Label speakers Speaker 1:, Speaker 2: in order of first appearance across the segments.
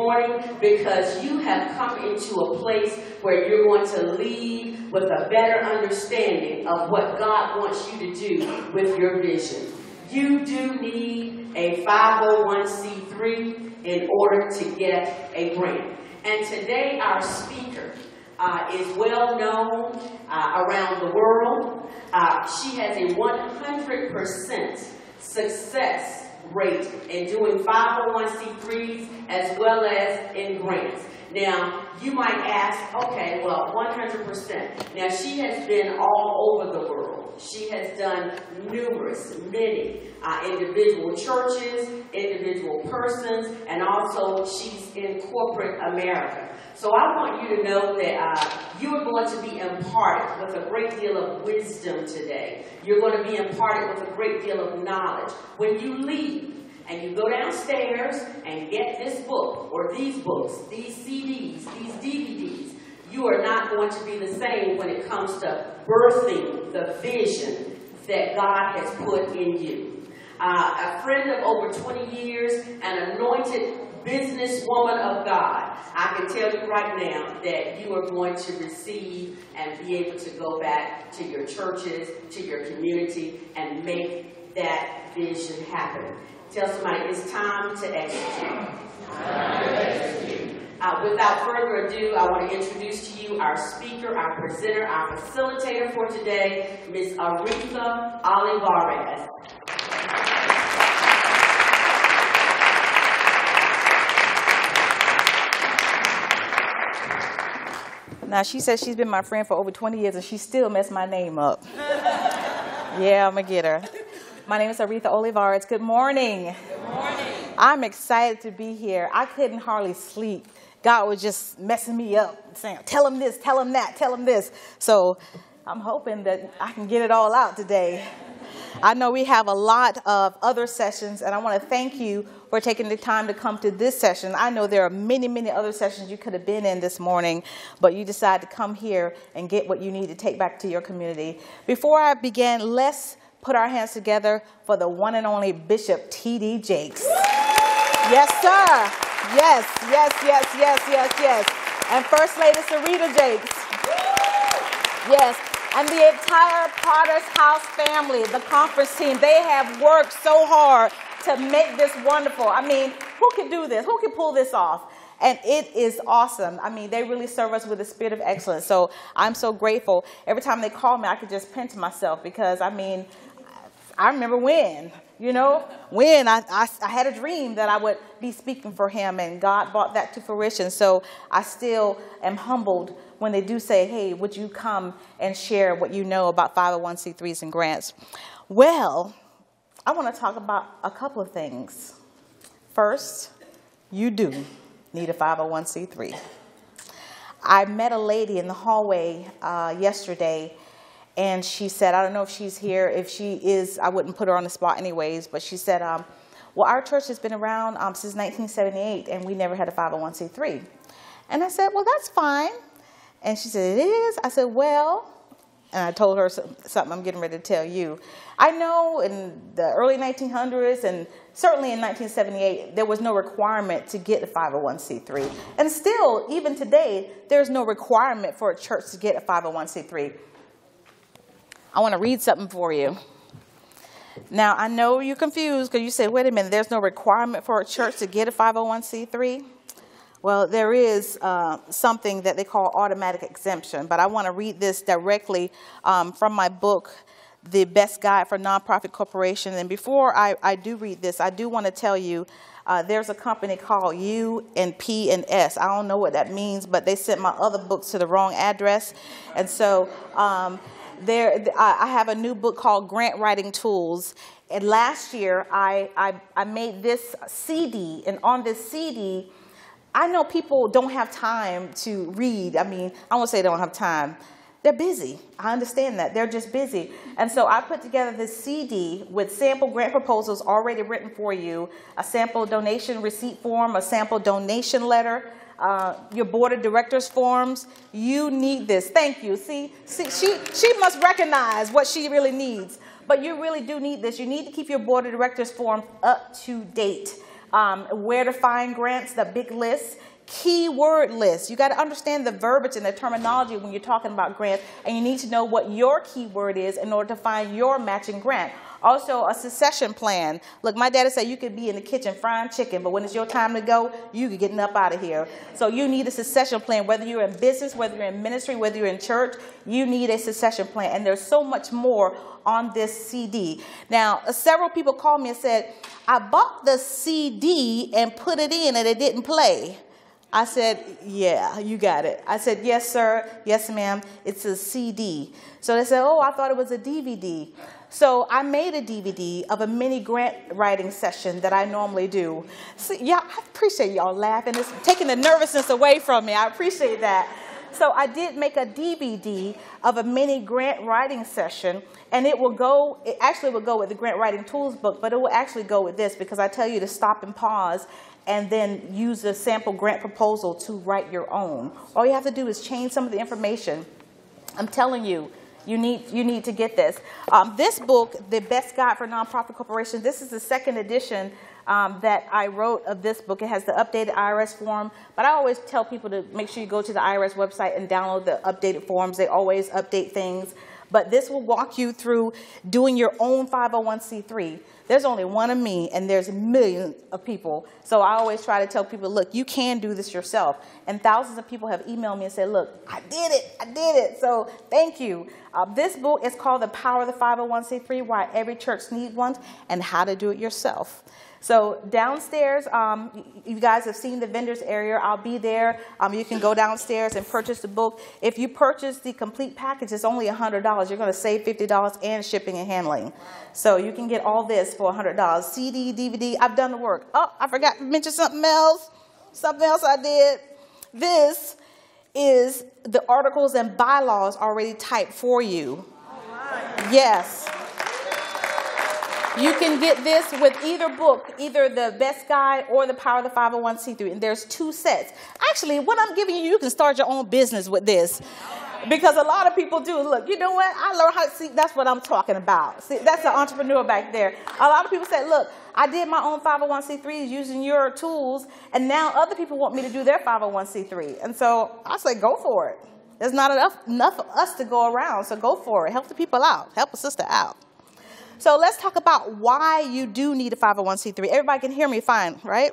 Speaker 1: morning because you have come into a place where you're going to leave with a better understanding of what God wants you to do with your vision. You do need a 501c3 in order to get a grant. And today our speaker is well known around the world. She has a 100% success rate in doing 501c3s as well as in grants. Now, you might ask, okay, well, 100%. Now, she has been all over the world. She has done many individual churches, individual persons, and also she's in corporate America. So I want you to know that you are going to be imparted with a great deal of wisdom today. You're going to be imparted with a great deal of knowledge. When you leave and you go downstairs and get this book or these books, these CDs, these DVDs, you are not going to be the same when it comes to birthing the vision that God has put in you. A friend of over 20 years, an anointed businesswoman of God, I can tell you right now that you are going to receive and be able to go back to your churches, to your community, and make that vision happen. Tell somebody, it's time to execute. Without further ado, I want to introduce to you our speaker, our presenter, our facilitator for today, Ms. Aretha Olivares.
Speaker 2: Now, she says she's been my friend for over 20 years, and she still messed my name up. Yeah, I'm going to get her. My name is Aretha Olivares. Good morning.
Speaker 3: Good morning.
Speaker 2: I'm excited to be here. I couldn't hardly sleep. God was just messing me up, saying, tell him this, tell him that, tell him this. So I'm hoping that I can get it all out today. I know we have a lot of other sessions, and I want to thank you for taking the time to come to this session. I know there are many other sessions you could have been in this morning, but you decided to come here and get what you need to take back to your community. Before I begin, let's put our hands together for the one and only Bishop T.D. Jakes. Yes, sir. Yes. And First Lady Sarita Jakes. Yes. And the entire Potter's House family, the conference team, they have worked so hard to make this wonderful. I mean, who can do this? Who can pull this off? And it is awesome. I mean, they really serve us with a spirit of excellence. So I'm so grateful. Every time they call me, I could just pinch myself because, I mean, I remember when I had a dream that I would be speaking for him, and God brought that to fruition. So I still am humbled when they do say, hey, would you come and share what you know about 501c3s and grants? Well, I want to talk about a couple of things. First, you do need a 501c3. I met a lady in the hallway yesterday, and she said, I don't know if she's here. If she is, I wouldn't put her on the spot anyways, but she said, well, our church has been around since 1978, and we never had a 501c3. And I said, well, that's fine. And she said, it is? I said, well, and I told her something I'm getting ready to tell you. I know in the early 1900s and certainly in 1978, there was no requirement to get a 501c3. And still, even today, there's no requirement for a church to get a 501c3. I want to read something for you. Now, I know you're confused because you say, wait a minute, there's no requirement for a church to get a 501c3? Well, there is something that they call automatic exemption, but I want to read this directly from my book, The Best Guide for Nonprofit Corporations. And before I do read this, I do want to tell you there's a company called U&P&S. I don't know what that means, but they sent my other books to the wrong address. And so I have a new book called Grant Writing Tools. And last year, I made this CD, and on this CD, I know people don't have time to read. I mean, I won't say they don't have time. They're busy. I understand that. They're just busy. And so I put together this CD with sample grant proposals already written for you, a sample donation receipt form, a sample donation letter, your board of directors forms. You need this. Thank you. See, she must recognize what she really needs. But you really do need this. You need to keep your board of directors forms up to date. where to find grants, the big list. Keyword list. You got to understand the verbiage and the terminology when you're talking about grants, and you need to know what your keyword is in order to find your matching grant. Also, a succession plan. Look, my daddy said you could be in the kitchen frying chicken, but when it's your time to go, you could getting up out of here. So you need a succession plan. Whether you're in business, whether you're in ministry, whether you're in church, you need a succession plan. And there's so much more on this CD. Now, several people called me and said, I bought the CD and put it in and it didn't play. I said, yeah, you got it. I said, yes, sir. Yes, ma'am. It's a CD. So they said, oh, I thought it was a DVD. So I made a DVD of a mini grant writing session that I normally do. So, yeah, I appreciate y'all laughing. It's taking the nervousness away from me. I appreciate that. So I did make a DVD of a mini grant writing session, and it actually will go with the grant writing tools book, but it will actually go with this because I tell you to stop and pause and then use a sample grant proposal to write your own. All you have to do is change some of the information. I'm telling you, you need to get this. This book, The Best Guide for Nonprofit Corporations, this is the second edition that I wrote of this book. It has the updated IRS form, but I always tell people to make sure you go to the IRS website and download the updated forms. They always update things. But this will walk you through doing your own 501c3. There's only one of me, and there's millions of people. So I always try to tell people, look, you can do this yourself. And thousands of people have emailed me and said, look, I did it. So thank you. This book is called The Power of the 501c3, Why Every Church Needs One, and How to Do It Yourself. So downstairs, you guys have seen the vendors area. I'll be there. You can go downstairs and purchase the book. If you purchase the complete package, it's only $100. You're going to save $50 and shipping and handling. So you can get all this for $100. CD, DVD, I've done the work. Oh, I forgot to mention something else. Something else I did. This is the articles and bylaws already typed for you. Yes. You can get this with either book, either The Best Guide or The Power of the 501c3. And there's 2 sets. Actually, what I'm giving you, you can start your own business with this. Because a lot of people do. Look, you know what? I learned how to see. That's what I'm talking about. See, that's the entrepreneur back there. A lot of people say, look, I did my own 501c3s using your tools, and now other people want me to do their 501c3. And so I say, go for it. There's not enough of us to go around, so go for it. Help the people out. Help a sister out. So let's talk about why you do need a 501c3. Everybody can hear me fine, right?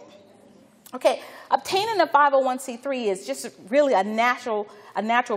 Speaker 2: Okay, obtaining a 501c3 is just really a natural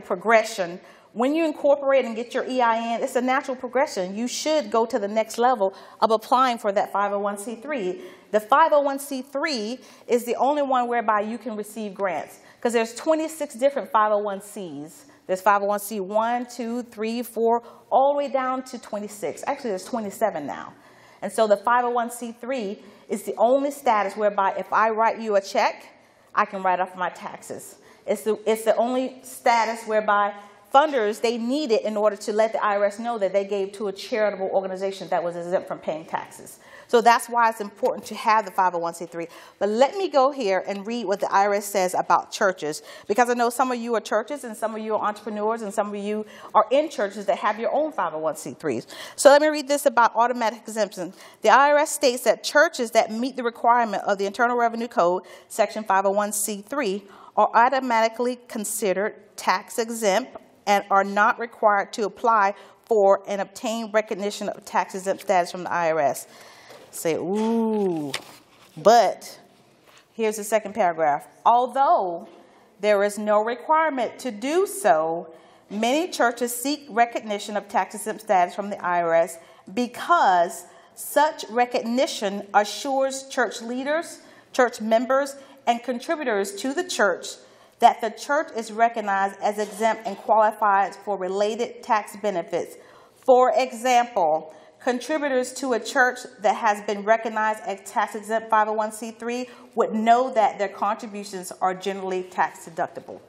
Speaker 2: progression. When you incorporate and get your EIN, it's a natural progression. You should go to the next level of applying for that 501c3. The 501c3 is the only one whereby you can receive grants, because there's 26 different 501cs. There's 501c1, 2, 3, 4, all the way down to 26. Actually, there's 27 now. And so the 501c3 is the only status whereby if I write you a check, I can write off my taxes. It's the only status whereby funders, they need it in order to let the IRS know that they gave to a charitable organization that was exempt from paying taxes. So that's why it's important to have the 501c3. But let me go here and read what the IRS says about churches, because I know some of you are churches and some of you are entrepreneurs and some of you are in churches that have your own 501c3s. So let me read this about automatic exemption. The IRS states that churches that meet the requirement of the Internal Revenue Code, Section 501c3, are automatically considered tax exempt and are not required to apply for and obtain recognition of tax exempt status from the IRS. Say, ooh, but here's the second paragraph. Although there is no requirement to do so, many churches seek recognition of tax exempt status from the IRS because such recognition assures church leaders, church members, and contributors to the church that the church is recognized as exempt and qualifies for related tax benefits. For example, contributors to a church that has been recognized as tax-exempt 501c3 would know that their contributions are generally tax deductible.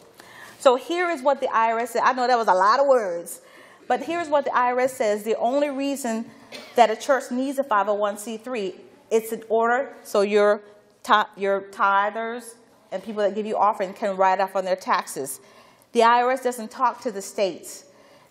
Speaker 2: So here is what the IRS said. I know that was a lot of words, but here's what the IRS says. The only reason that a church needs a 501c3, it's in order so your tithers and people that give you offering can write off on their taxes. The IRS doesn't talk to the states.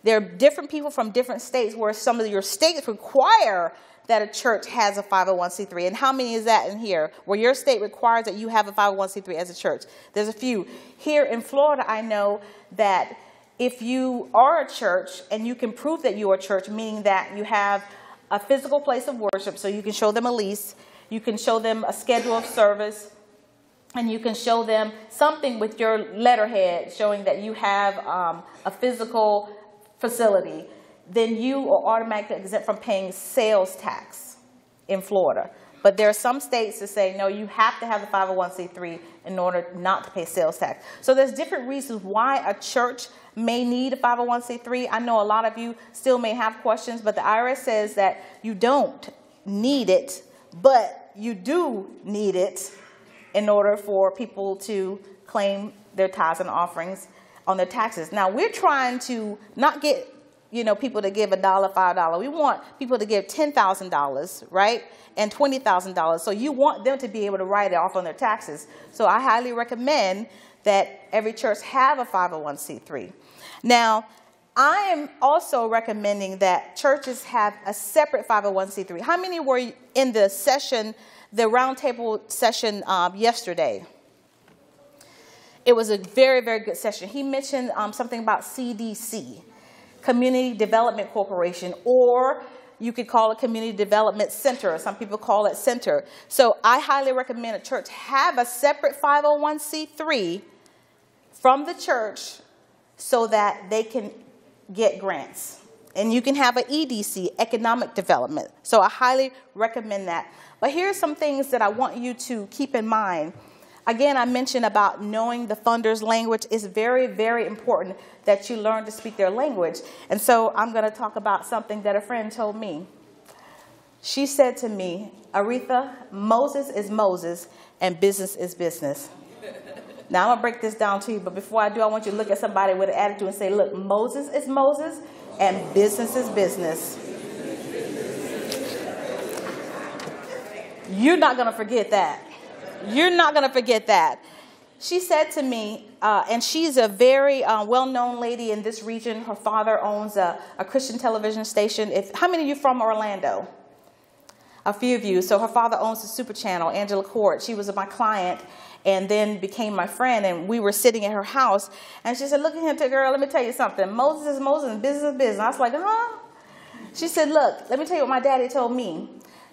Speaker 2: There are different people from different states where some of your states require that a church has a 501c3? And how many is that in here? Where your state requires that you have a 501c3 as a church? There's a few. Here in Florida, I know that if you are a church and you can prove that you are a church, meaning that you have a physical place of worship, so you can show them a lease, you can show them a schedule of service, and you can show them something with your letterhead showing that you have a physical facility, then you are automatically exempt from paying sales tax in Florida. But there are some states that say, no, you have to have the 501c3 in order not to pay sales tax. So there's different reasons why a church may need a 501c3. I know a lot of you still may have questions, but the IRS says that you don't need it, but you do need it in order for people to claim their tithes and offerings on their taxes. Now, we're trying to not get, people to give $1, $5. We want people to give $10,000, right? And $20,000. So you want them to be able to write it off on their taxes. So I highly recommend that every church have a 501c3. Now, I am also recommending that churches have a separate 501c3. How many were in the session, the roundtable session yesterday? It was a very, very good session. He mentioned something about CDC, Community Development Corporation, or you could call it Community Development Center. Some people call it center. So I highly recommend a church have a separate 501c3 from the church so that they can get grants. And you can have an EDC, Economic Development. So I highly recommend that. But here's some things that I want you to keep in mind. Again, I mentioned about knowing the funder's language. It's very, very important that you learn to speak their language. And so I'm going to talk about something that a friend told me. She said to me, Aretha, Moses is Moses and business is business. Now, I'm going to break this down to you, but before I do, I want you to look at somebody with an attitude and say, look, Moses is Moses and business is business. You're not going to forget that. You're not going to forget that. She said to me, and she's a very well-known lady in this region. Her father owns a Christian television station. How many of you from Orlando? A few of you. So her father owns the Super Channel, Angela Court. She was my client and then became my friend, and we were sitting at her house. And she said, look at him, girl, let me tell you something. Moses is Moses and business is business. I was like, huh? She said, look, let me tell you what my daddy told me.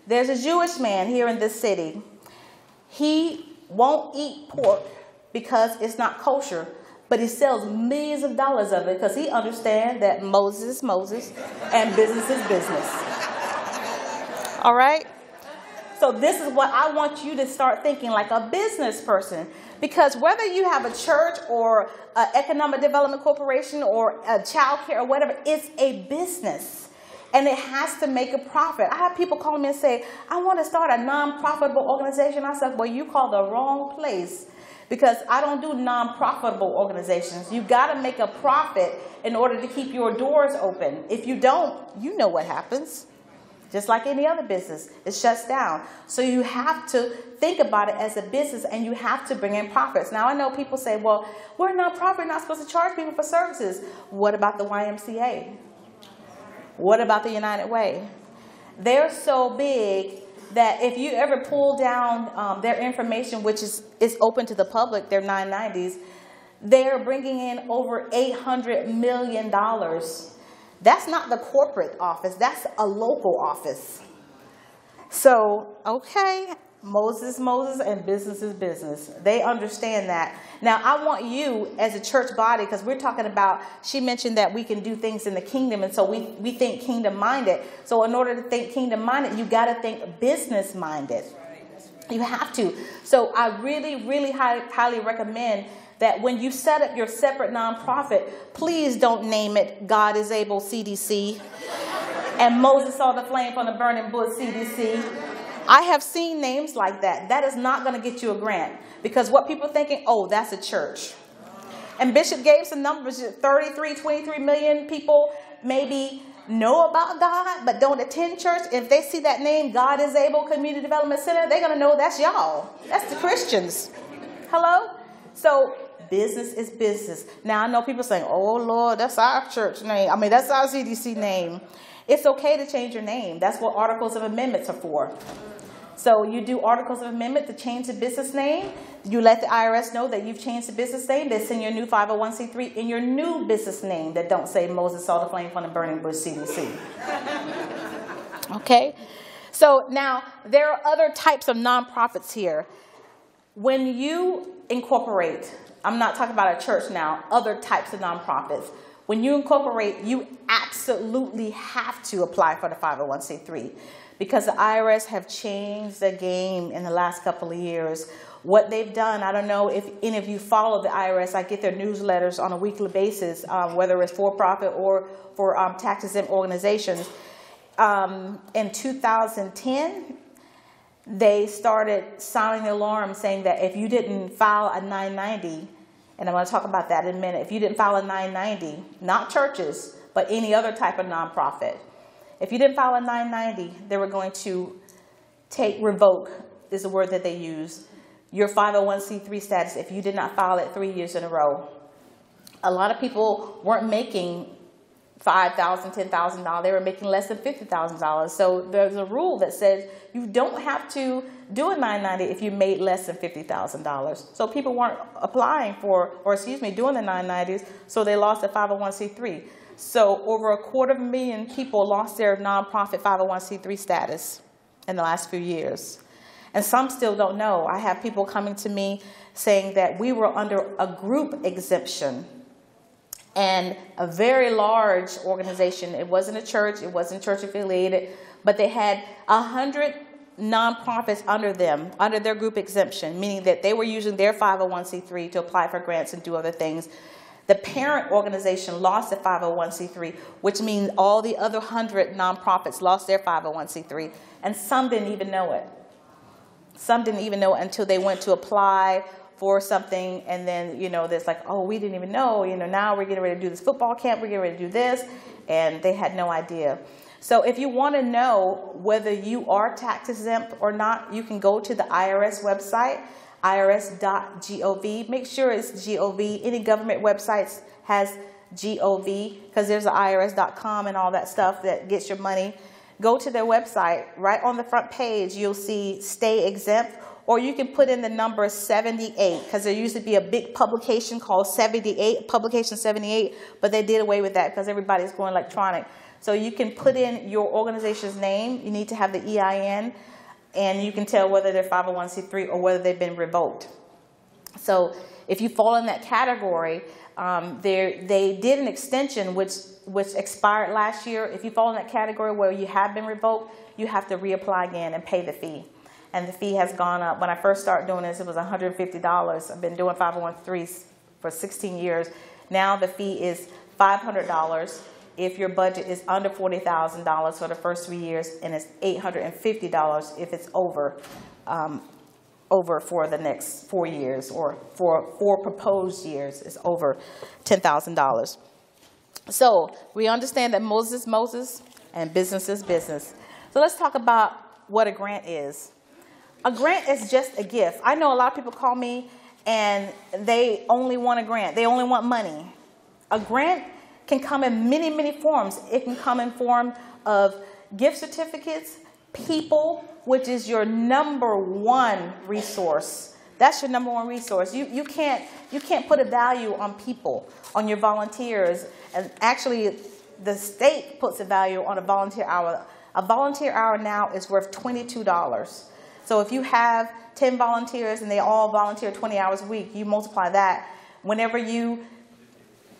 Speaker 2: There's a Jewish man here in this city. He won't eat pork because it's not kosher, but he sells millions of dollars of it because he understands that Moses is Moses and business is business. All right? So this is what I want you to start thinking like a business person, because whether you have a church or an economic development corporation or a child care or whatever, it's a business. And it has to make a profit. I have people call me and say, I want to start a non-profitable organization. I said, well, you called the wrong place, because I don't do non-profitable organizations. You got to make a profit in order to keep your doors open. If you don't, you know what happens. Just like any other business, it shuts down. So you have to think about it as a business, and you have to bring in profits. Now, I know people say, well, we're a nonprofit, we're not supposed to charge people for services. What about the YMCA? What about the United Way? They're so big that if you ever pull down their information, which is open to the public, their 990s, they're bringing in over $800 million. That's not the corporate office. That's a local office. So, okay, Moses, Moses, and business is business. They understand that. Now, I want you as a church body, because we're talking about, she mentioned that we can do things in the kingdom, and so we think kingdom-minded. So in order to think kingdom-minded, you got to think business-minded. You have to. So I really, really highly recommend that when you set up your separate nonprofit, please don't name it God is Able CDC and Moses saw the flame from the burning bush CDC. I have seen names like that. That is not going to get you a grant, because what people are thinking, oh, that's a church. And Bishop gave some numbers, 23 million people maybe know about God but don't attend church. If they see that name, God is Able Community Development Center, they're going to know that's y'all. That's the Christians. Hello? So business is business. Now, I know people saying, oh, Lord, that's our church name. I mean, that's our CDC name. It's okay to change your name. That's what articles of amendments are for. So you do articles of amendment to change the business name. You let the IRS know that you've changed the business name. They send your new 501c3 in your new business name that don't say Moses Saw the Flame from the Burning Bush CDC. Okay? So now there are other types of nonprofits here. When you incorporate, I'm not talking about a church now, other types of nonprofits. When you incorporate, you absolutely have to apply for the 501c3 because the IRS have changed the game in the last couple of years. What they've done, I don't know if any of you follow the IRS. I get their newsletters on a weekly basis, whether it's for-profit or for tax-exempt organizations. In 2010, they started sounding the alarm saying that if you didn't file a 990, and I'm going to talk about that in a minute. If you didn't file a 990, not churches, but any other type of nonprofit, if you didn't file a 990, they were going to revoke, is the word that they use, your 501c3 status if you did not file it 3 years in a row. A lot of people weren't making $5,000, $10,000. They were making less than $50,000. So there's a rule that says you don't have to do a 990 if you made less than $50,000. So people weren't applying for, doing the 990s, so they lost their 501c3. So over 250,000 people lost their nonprofit 501c3 status in the last few years. And some still don't know. I have people coming to me saying that we were under a group exemption. And a very large organization, it wasn't a church, it wasn't church affiliated, but they had 100 nonprofits under them, under their group exemption, meaning that they were using their 501c3 to apply for grants and do other things. The parent organization lost the 501c3, which means all the other 100 nonprofits lost their 501c3, and some didn't even know it. Some didn't even know it until they went to apply for something, and then, there's like, oh, we didn't even know, now we're getting ready to do this football camp, we're getting ready to do this, and they had no idea. So if you want to know whether you are tax exempt or not, you can go to the IRS website, irs.gov. Make sure it's .gov. Any government websites has .gov, because there's the irs.com and all that stuff that gets your money. Go to their website. Right on the front page, you'll see stay exempt. Or you can put in the number 78, because there used to be a big publication called 78, publication 78, but they did away with that because everybody's going electronic. So you can put in your organization's name. You need to have the EIN, and you can tell whether they're 501c3 or whether they've been revoked. So if you fall in that category, they did an extension which expired last year. If you fall in that category where you have been revoked, you have to reapply again and pay the fee. And the fee has gone up. When I first started doing this, it was $150. I've been doing 501c3s for 16 years. Now the fee is $500 if your budget is under $40,000 for the first 3 years, and it's $850 if it's over for the next 4 years, or for 4 proposed years, it's over $10,000. So we understand that Moses is Moses and business is business. So let's talk about what a grant is. A grant is just a gift. I know a lot of people call me and they only want a grant. They only want money. A grant can come in many, many forms. It can come in form of gift certificates, people, which is your #1 resource. That's your #1 resource. You can't put a value on people, on your volunteers. And actually, the state puts a value on a volunteer hour. A volunteer hour now is worth $22. So if you have 10 volunteers and they all volunteer 20 hours a week, you multiply that. Whenever you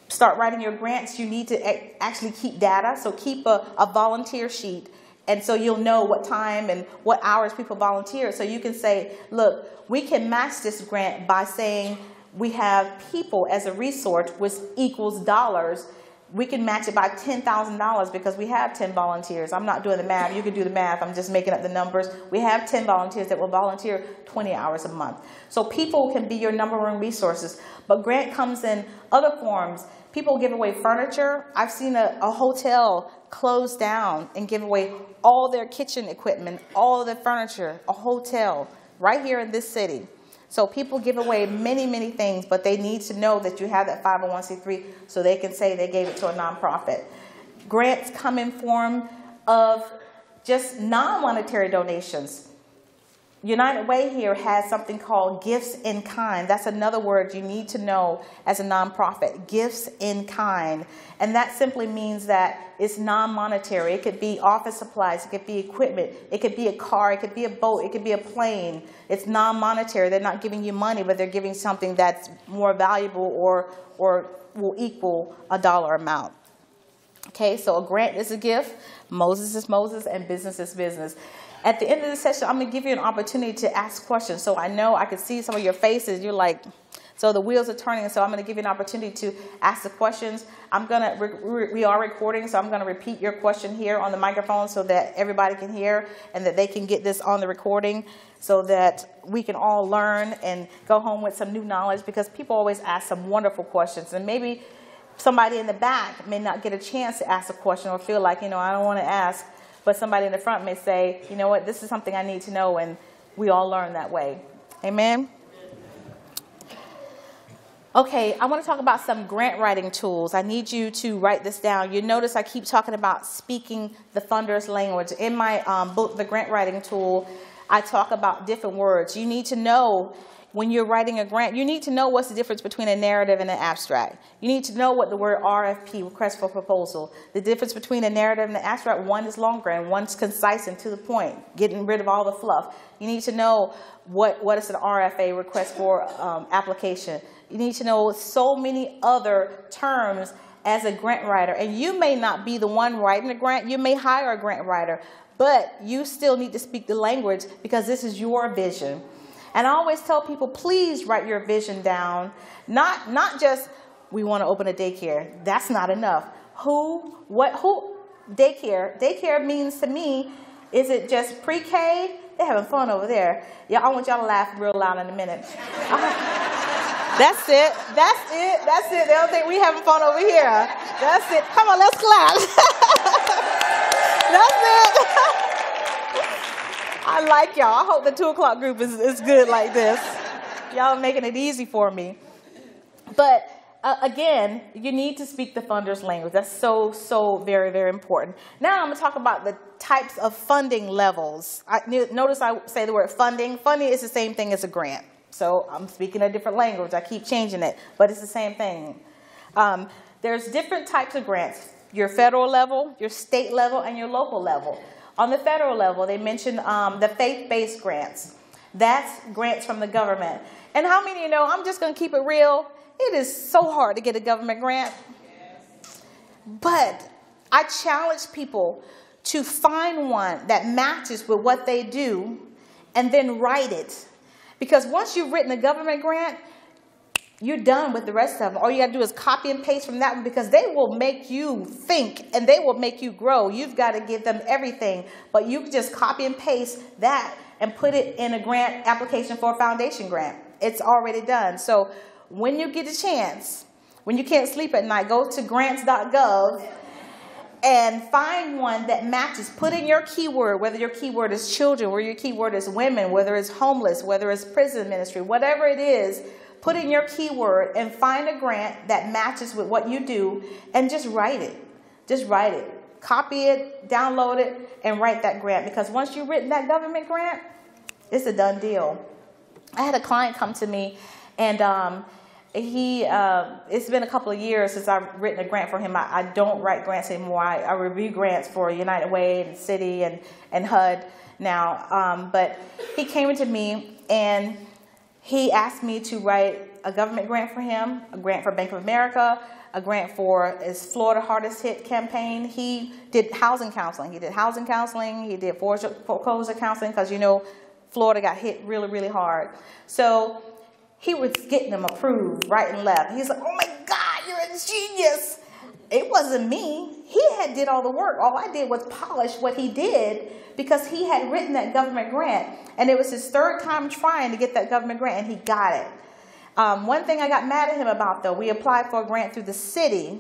Speaker 2: start writing your grants, you need to actually keep data. So keep a volunteer sheet. And so you'll know what time and what hours people volunteer. So you can say, look, we can match this grant by saying we have people as a resource, which equals dollars. We can match it by $10,000 because we have 10 volunteers. I'm not doing the math. You can do the math. I'm just making up the numbers. We have 10 volunteers that will volunteer 20 hours a month. So people can be your #1 resources. But grant comes in other forms. People give away furniture. I've seen a hotel close down and give away all their kitchen equipment, all of their furniture, a hotel right here in this city. So people give away many, many things, but they need to know that you have that 501c3 so they can say they gave it to a nonprofit. Grants come in form of just non-monetary donations. United Way here has something called gifts in kind. That's another word you need to know as a nonprofit, gifts in kind. And that simply means that it's non-monetary. It could be office supplies, it could be equipment, it could be a car, it could be a boat, it could be a plane. It's non-monetary. They're not giving you money, but they're giving something that's more valuable or will equal a dollar amount. Okay, so a grant is a gift, Moses is Moses, and business is business. At the end of the session, I'm going to give you an opportunity to ask questions. So I know I can see some of your faces. You're like, so the wheels are turning. So I'm going to give you an opportunity to ask the questions. We are recording, so I'm going to repeat your question here on the microphone so that everybody can hear and that they can get this on the recording so that we can all learn and go home with some new knowledge, because people always ask some wonderful questions. And maybe somebody in the back may not get a chance to ask a question or feel like, I don't want to ask. But somebody in the front may say, you know what, this is something I need to know, and we all learn that way. Amen? Okay, I want to talk about some grant writing tools. I need you to write this down. You notice I keep talking about speaking the funder's language. In my book, The Grant Writing Tool, I talk about different words. You need to know when you're writing a grant, you need to know what's the difference between a narrative and an abstract. You need to know what the word RFP, request for proposal, the difference between a narrative and an abstract. One is longer and one's concise and to the point, getting rid of all the fluff. You need to know what is an RFA, request for application. You need to know so many other terms as a grant writer. And you may not be the one writing the grant. You may hire a grant writer, but you still need to speak the language because this is your vision. And I always tell people, please write your vision down. Not just, we want to open a daycare. That's not enough. Who? Daycare. Daycare means to me, is it just pre-K? They're having fun over there. Yeah, I want y'all to laugh real loud in a minute. That's it. That's it. That's it. They don't think we having fun over here. That's it. Come on, let's clap. That's it. I like y'all. I hope the 2 o'clock group is good like this. Y'all are making it easy for me. But again, you need to speak the funder's language. That's so very, very important. Now I'm going to talk about the types of funding levels. Notice I say the word funding. Funding is the same thing as a grant. So I'm speaking a different language. I keep changing it, but it's the same thing. There's different types of grants. Your federal level, your state level, and your local level. On the federal level, they mentioned the faith-based grants. That's grants from the government. And how many of you know, I'm just going to keep it real, it is so hard to get a government grant. But I challenge people to find one that matches with what they do and then write it. Because once you've written a government grant, you're done with the rest of them. All you got to do is copy and paste from that one, because they will make you think and they will make you grow. You've got to give them everything. But you can just copy and paste that and put it in a grant application for a foundation grant. It's already done. So when you get a chance, when you can't sleep at night, go to grants.gov and find one that matches. Put in your keyword, whether your keyword is children, whether your keyword is women, whether it's homeless, whether it's prison ministry, whatever it is. Put in your keyword and find a grant that matches with what you do and just write it. Just write it. Copy it, download it, and write that grant. Because once you've written that government grant, it's a done deal. I had a client come to me, and it's been a couple of years since I've written a grant for him. I don't write grants anymore. I review grants for United Way and City and HUD now. But he came to me, and he asked me to write a government grant for him, a grant for Bank of America, a grant for his Florida Hardest Hit campaign. He did housing counseling. He did foreclosure counseling, because, you know, Florida got hit really, really hard. So he was getting them approved right and left. He's like, oh my God, you're a genius. It wasn't me. He had did all the work. All I did was polish what he did, because he had written that government grant. And it was his 3rd time trying to get that government grant, and he got it. One thing I got mad at him about, though, we applied for a grant through the city,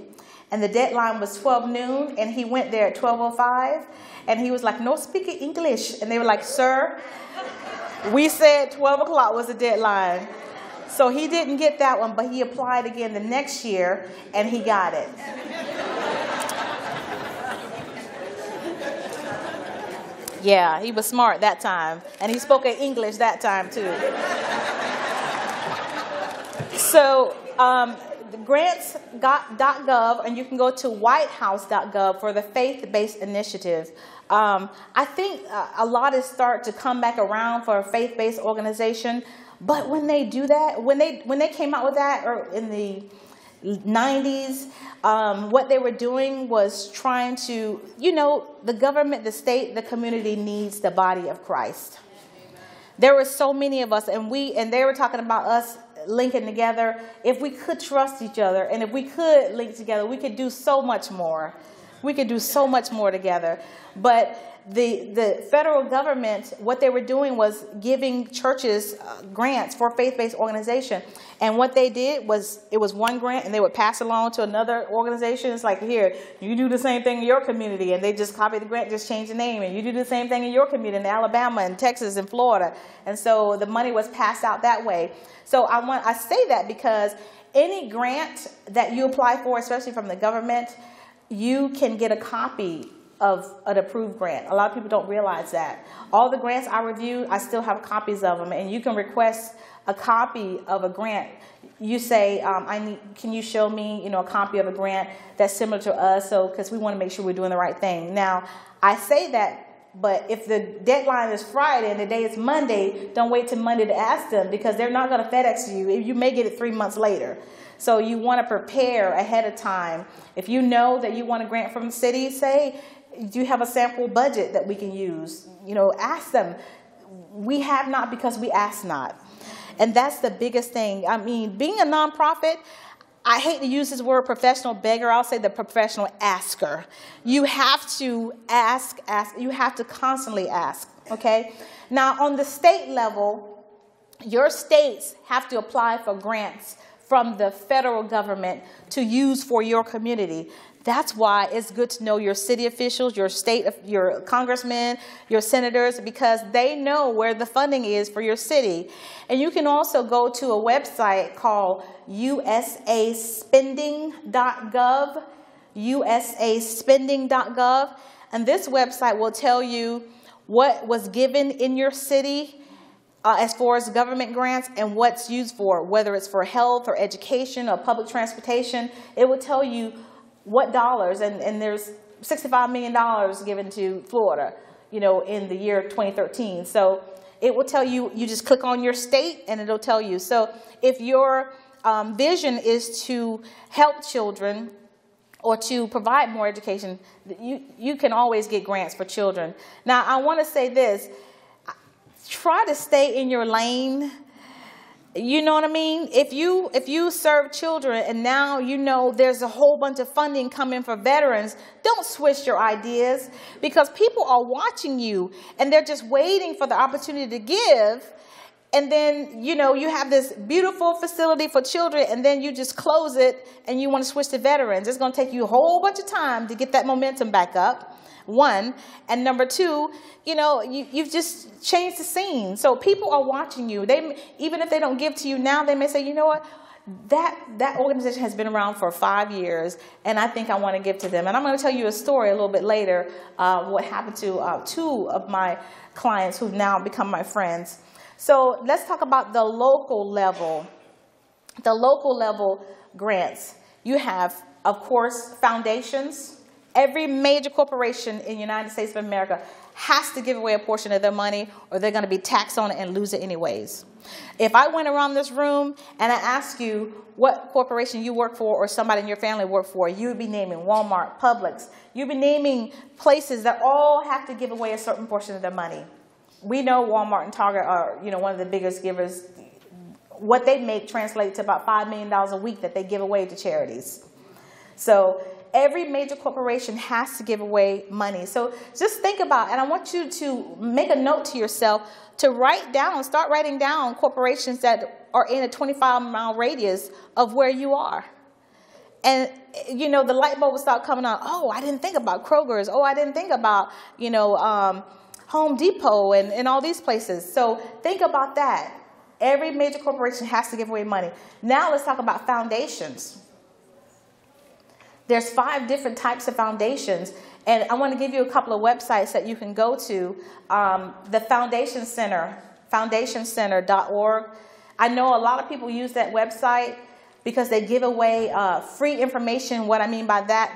Speaker 2: and the deadline was 12 noon, and he went there at 12:05, and he was like, no speaking English. And they were like, sir, we said 12 o'clock was the deadline. So he didn't get that one, but he applied again the next year, and he got it. Yeah, he was smart that time. And he spoke in English that time, too. So, grants.gov, and you can go to whitehouse.gov for the faith-based initiative. I think a lot is starting to come back around for a faith-based organization. But when they do that, when they came out with that or in the 90s, what they were doing was trying to, the government, the state, the community needs the body of Christ. There were so many of us, and they were talking about us linking together. If we could trust each other, and if we could link together, we could do so much more. We could do so much more together. But the federal government, what they were doing was giving churches grants for faith-based organization. And what they did was, it was one grant, and they would pass it along to another organization. It's like, here, you do the same thing in your community, and they just copy the grant, just change the name. And you do the same thing in your community in Alabama and Texas and Florida. And so the money was passed out that way. So I say that because any grant that you apply for, especially from the government, you can get a copy of an approved grant. A lot of people don't realize that. All the grants I review, I still have copies of them, and you can request a copy of a grant. You say, can you show me, a copy of a grant that's similar to us? So, because we want to make sure we're doing the right thing. Now, I say that, but if the deadline is Friday and the day is Monday, don't wait till Monday to ask them, because they're not going to FedEx you. You may get it 3 months later. So you want to prepare ahead of time. If you know that you want a grant from the city, say, do you have a sample budget that we can use? Ask them. We have not because we ask not. And that's the biggest thing. I mean, being a nonprofit, I hate to use this word professional beggar. I'll say the professional asker. You have to ask. You have to constantly ask, okay? Now, on the state level, your states have to apply for grants from the federal government to use for your community. That's why it's good to know your city officials, your congressmen, your senators, because they know where the funding is for your city. And you can also go to a website called usaspending.gov, usaspending.gov. And this website will tell you what was given in your city as far as government grants and what's used for, whether it's for health or education or public transportation. It will tell you what dollars, and there's $65 million given to Florida, in the year 2013. So it will tell you, you just click on your state and it'll tell you. So if your vision is to help children or to provide more education, you can always get grants for children. Now, I want to say this. Try to stay in your lane. You know what I mean? If you serve children and now there's a whole bunch of funding coming for veterans, don't switch your ideas, because people are watching you and they're just waiting for the opportunity to give. And then, you have this beautiful facility for children, and then you just close it and you want to switch to veterans. It's going to take you a whole bunch of time to get that momentum back up. One, and number two, you've just changed the scene. So people are watching you. Even if they don't give to you now, they may say, you know what, that organization has been around for 5 years, and I think I want to give to them. And I'm going to tell you a story a little bit later, what happened to 2 of my clients who've now become my friends. So let's talk about the local level. The local level grants. You have, of course, foundations. Every major corporation in the United States of America has to give away a portion of their money, or they're going to be taxed on it and lose it anyways. If I went around this room and I asked you what corporation you work for or somebody in your family work for, you would be naming Walmart, Publix. You'd be naming places that all have to give away a certain portion of their money. We know Walmart and Target are, one of the biggest givers. What they make translates to about $5 million a week that they give away to charities. So every major corporation has to give away money. So just think about, and I want you to make a note to yourself to start writing down corporations that are in a 25-mile radius of where you are. And, the light bulb will start coming on. Oh, I didn't think about Kroger's. Oh, I didn't think about, Home Depot and all these places. So think about that. Every major corporation has to give away money. Now let's talk about foundations. There's 5 different types of foundations. And I want to give you a couple of websites that you can go to. The Foundation Center, foundationcenter.org. I know a lot of people use that website because they give away free information. What I mean by that,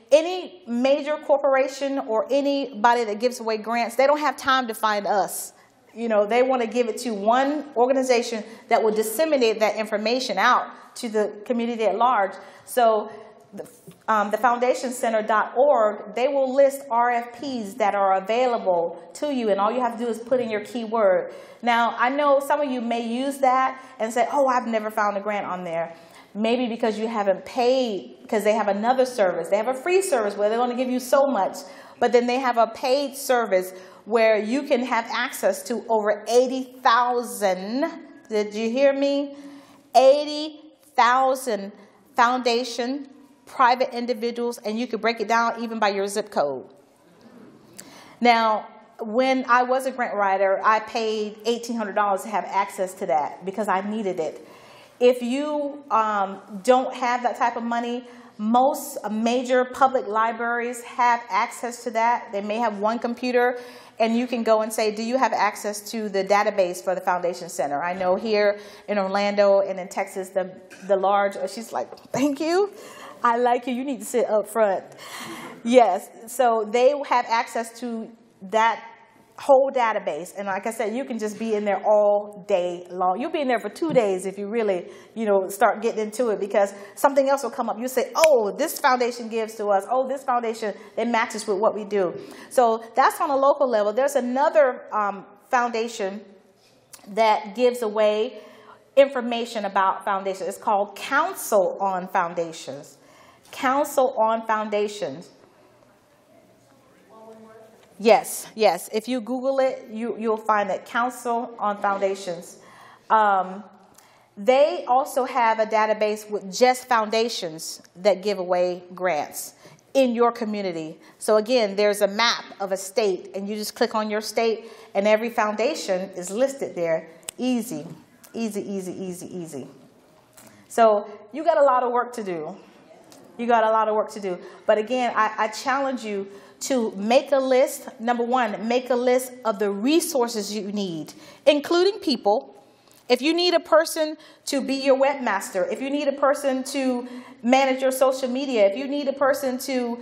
Speaker 2: any major corporation or anybody that gives away grants, they don't have time to find us. You know, they want to give it to one organization that will disseminate that information out to the community at large. So the foundationcenter.org, they will list RFPs that are available to you, and all you have to do is put in your keyword. Now, I know some of you may use that and say, oh, I've never found a grant on there. Maybe because you haven't paid, because they have another service. They have a free service where they're going to give you so much, but then they have a paid service where you can have access to over 80,000, did you hear me? 80,000 foundation, private individuals, and you could break it down even by your zip code. Now, when I was a grant writer, I paid $1,800 to have access to that because I needed it. If you don't have that type of money, most major public libraries have access to that. They may have one computer, and you can go and say, do you have access to the database for the Foundation Center? I know here in Orlando and in Texas, the large, she's like, thank you. I like you. You need to sit up front. Yes. So they have access to that whole database. And like I said, you can just be in there all day long. You'll be in there for 2 days if you really, start getting into it, because something else will come up. You say, oh, this foundation gives to us. Oh, this foundation, it matches with what we do. So that's on a local level. There's another foundation that gives away information about foundations. It's called Council on Foundations. Council on Foundations. Yes, yes. If you Google it, you'll find that Council on Foundations. They also have a database with just foundations that give away grants in your community. So again, there's a map of a state, and you just click on your state, and every foundation is listed there. Easy, easy, easy, easy, easy. So you got a lot of work to do. You got a lot of work to do. But again, I challenge you to make a list. Number one, make a list of the resources you need, including people. If you need a person to be your webmaster, if you need a person to manage your social media, if you need a person to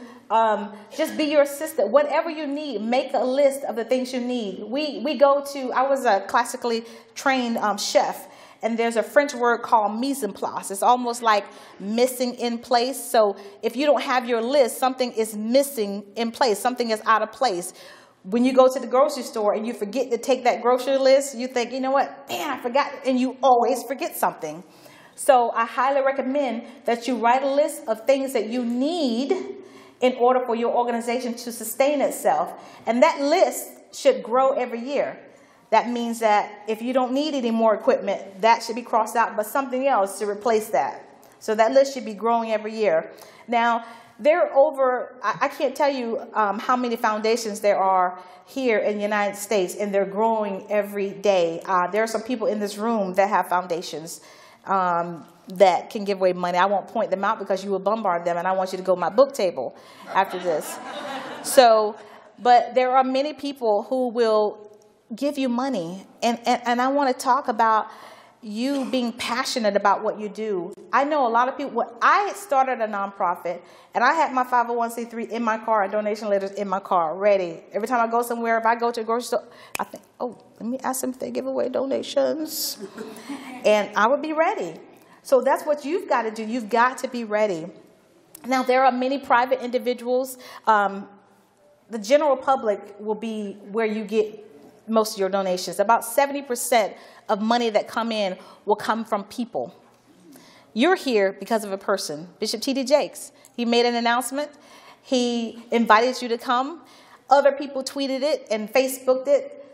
Speaker 2: just be your assistant, whatever you need, make a list of the things you need. I was a classically trained chef. And there's a French word called mise en place. It's almost like missing in place. So if you don't have your list, something is missing in place. Something is out of place. When you go to the grocery store and you forget to take that grocery list, you think, you know what, man, I forgot. And you always forget something. So I highly recommend that you write a list of things that you need in order for your organization to sustain itself. And that list should grow every year. That means that if you don't need any more equipment, that should be crossed out, but something else to replace that. So that list should be growing every year. Now, there are over, I can't tell you how many foundations there are here in the United States, and they're growing every day. There are some people in this room that have foundations that can give away money. I won't point them out because you will bombard them, and I want you to go to my book table after this. So, but there are many people who will give you money. And I want to talk about you being passionate about what you do. I know a lot of people, I started a nonprofit, and I had my 501c3 in my car and donation letters in my car ready. Every time I go somewhere, if I go to a grocery store, I think, oh, let me ask them if they give away donations. And I would be ready. So that's what you've got to do. You've got to be ready. Now, there are many private individuals. The general public will be where you get most of your donations. About 70% of money that come in will come from people. You're here because of a person. Bishop T.D. Jakes, he made an announcement. He invited you to come. Other people tweeted it and Facebooked it.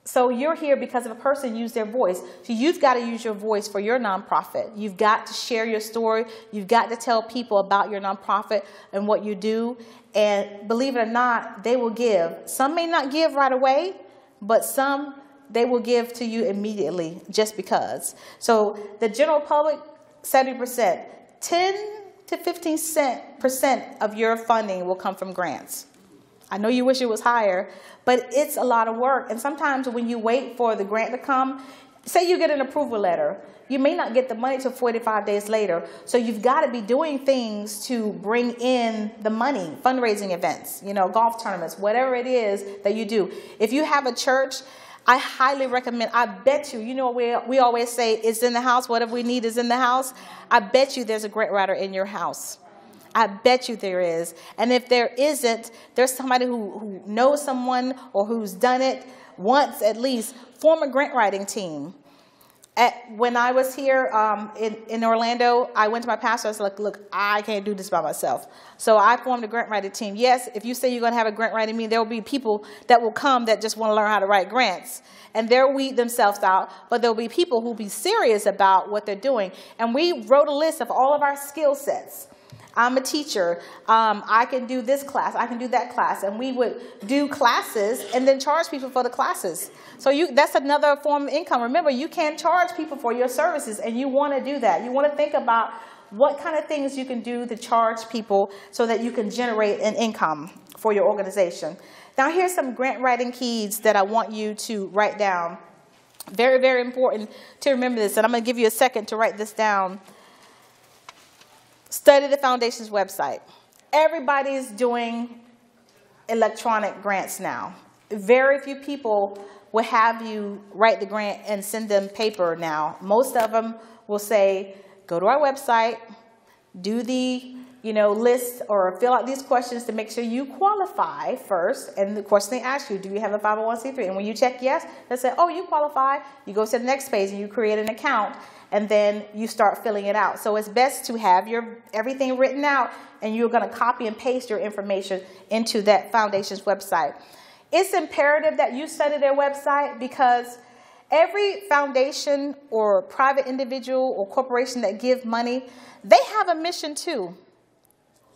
Speaker 2: So you're here because of a person used their voice. So you've got to use your voice for your nonprofit. You've got to share your story. You've got to tell people about your nonprofit and what you do. And believe it or not, they will give. Some may not give right away, but some, they will give to you immediately just because. So the general public, 70%. 10 to 15% of your funding will come from grants. I know you wish it was higher, but it's a lot of work. And sometimes when you wait for the grant to come, say you get an approval letter, you may not get the money till 45 days later. So you've got to be doing things to bring in the money, fundraising events, golf tournaments, whatever it is that you do. If you have a church, I highly recommend, I bet you, we always say it's in the house, whatever we need is in the house. I bet you there's a grant writer in your house. I bet you there is. And if there isn't, there's somebody who knows someone or who's done it once at least. Form a grant writing team. When I was here in Orlando, I went to my pastor. I was like, look, I can't do this by myself. So I formed a grant writing team. Yes, if you say you're going to have a grant writing meeting, there will be people that will come that just want to learn how to write grants. And they'll weed themselves out. But there will be people who will be serious about what they're doing. And we wrote a list of all of our skill sets. I'm a teacher. I can do this class. I can do that class. And we would do classes and then charge people for the classes. So that's another form of income. Remember, you can charge people for your services, and you want to do that. You want to think about what kind of things you can do to charge people so that you can generate an income for your organization. Now, here's some grant writing keys that I want you to write down. Very, very important to remember this, and I'm going to give you a second to write this down. Study the foundation's website. Everybody's doing electronic grants now. Very few people will have you write the grant and send them paper now. Most of them will say, go to our website, do the list or fill out these questions to make sure you qualify first. And the question they ask you, do you have a 501c3? And when you check yes, they say, oh, you qualify. You go to the next page and you create an account. And then you start filling it out. So it's best to have everything written out, and you're going to copy and paste your information into that foundation's website. It's imperative that you study their website, because every foundation or private individual or corporation that give money, they have a mission too.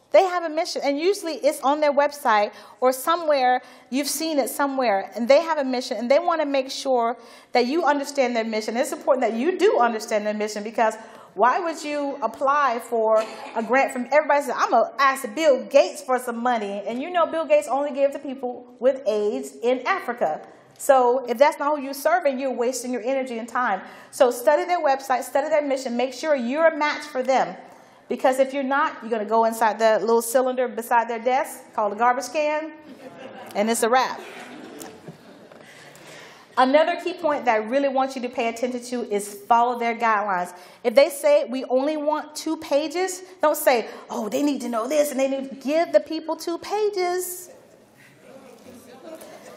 Speaker 2: They have a mission, and usually it's on their website or somewhere. You've seen it somewhere, and they have a mission, and they want to make sure that you understand their mission. It's important that you do understand their mission, because why would you apply for a grant from everybody? Says, I'm going to ask Bill Gates for some money, and Bill Gates only gives to people with AIDS in Africa. So if that's not who you're serving, you're wasting your energy and time. So study their website, study their mission, make sure you're a match for them. Because if you're not, you're going to go inside the little cylinder beside their desk called a garbage can, and it's a wrap. Another key point that I really want you to pay attention to is follow their guidelines. If they say we only want 2 pages, don't say, oh, they need to know this, and they need to give the people 2 pages.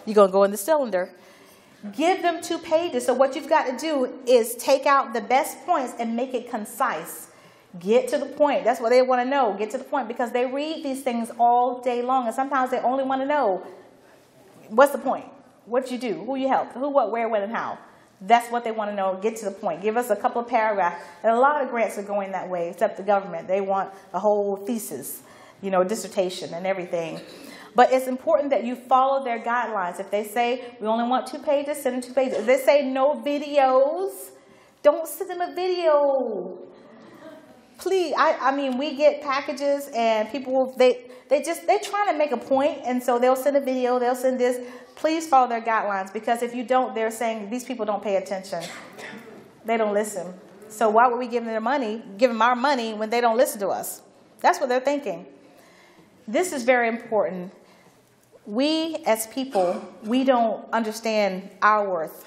Speaker 2: You're going to go in the cylinder. Give them 2 pages. So what you've got to do is take out the best points and make it concise. Get to the point. That's what they want to know. Get to the point, because they read these things all day long, and sometimes they only want to know, what's the point? What you do? Who you help? Who, what, where, when, and how? That's what they want to know. Get to the point. Give us a couple of paragraphs. And a lot of grants are going that way, except the government. They want a whole thesis, dissertation and everything. But it's important that you follow their guidelines. If they say we only want 2 pages, send them 2 pages. If they say no videos, don't send them a video. Please, I mean, we get packages and people, they're trying to make a point, and so they'll send a video, they'll send this. Please follow their guidelines, because if you don't, they're saying these people don't pay attention. They don't listen. So why would we give them our money when they don't listen to us? That's what they're thinking. This is very important. We as people, we don't understand our worth.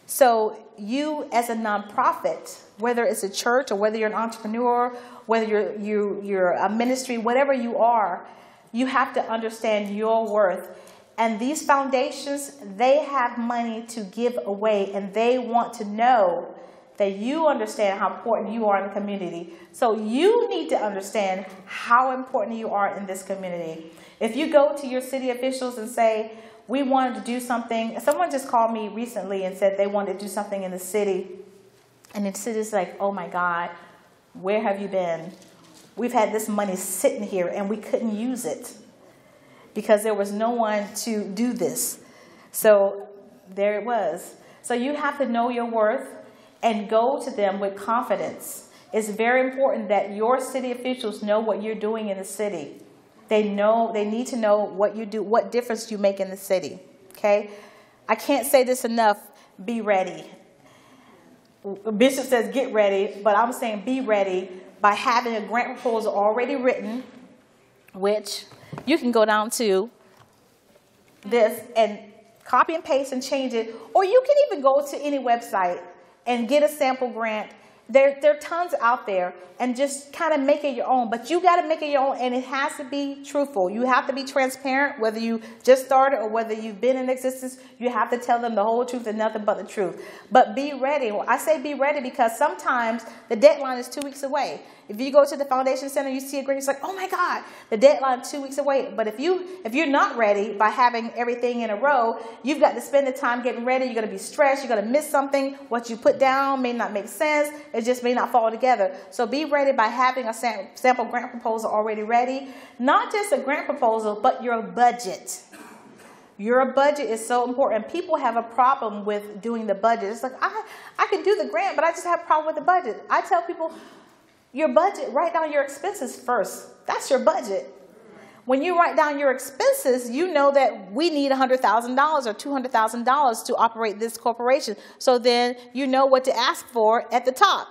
Speaker 2: So you as a nonprofit, whether it's a church or whether you're an entrepreneur, whether you're a ministry, whatever you are, you have to understand your worth. And these foundations, they have money to give away, and they want to know that you understand how important you are in the community. So you need to understand how important you are in this community. If you go to your city officials and say, we wanted to do something. Someone just called me recently and said they wanted to do something in the city. And the city's like, oh my God, where have you been? We've had this money sitting here and we couldn't use it because there was no one to do this. So there it was. So you have to know your worth and go to them with confidence. It's very important that your city officials know what you're doing in the city. They need to know what you do, what difference you make in the city. Okay? I can't say this enough. Be ready. Bishop says get ready, but I'm saying be ready by having a grant proposal already written, which you can go down to this and copy and paste and change it, or you can even go to any website and get a sample grant. There are tons out there, and just kind of make it your own. But you got to make it your own, and it has to be truthful. You have to be transparent, whether you just started or whether you've been in existence. You have to tell them the whole truth and nothing but the truth. But be ready. Well, I say be ready because sometimes the deadline is 2 weeks away. If you go to the Foundation Center, you see a grant, it's like, oh my God, the deadline is 2 weeks away. But if you're not ready by having everything in a row, you've got to spend the time getting ready. You're going to be stressed. You're going to miss something. What you put down may not make sense. It just may not fall together. So be ready by having a sample grant proposal already ready. Not just a grant proposal, but your budget. Your budget is so important. People have a problem with doing the budget. It's like, I can do the grant, but I just have a problem with the budget. I tell people, your budget, write down your expenses first. That's your budget. When you write down your expenses, you know that we need $100,000 or $200,000 to operate this corporation. So then you know what to ask for at the top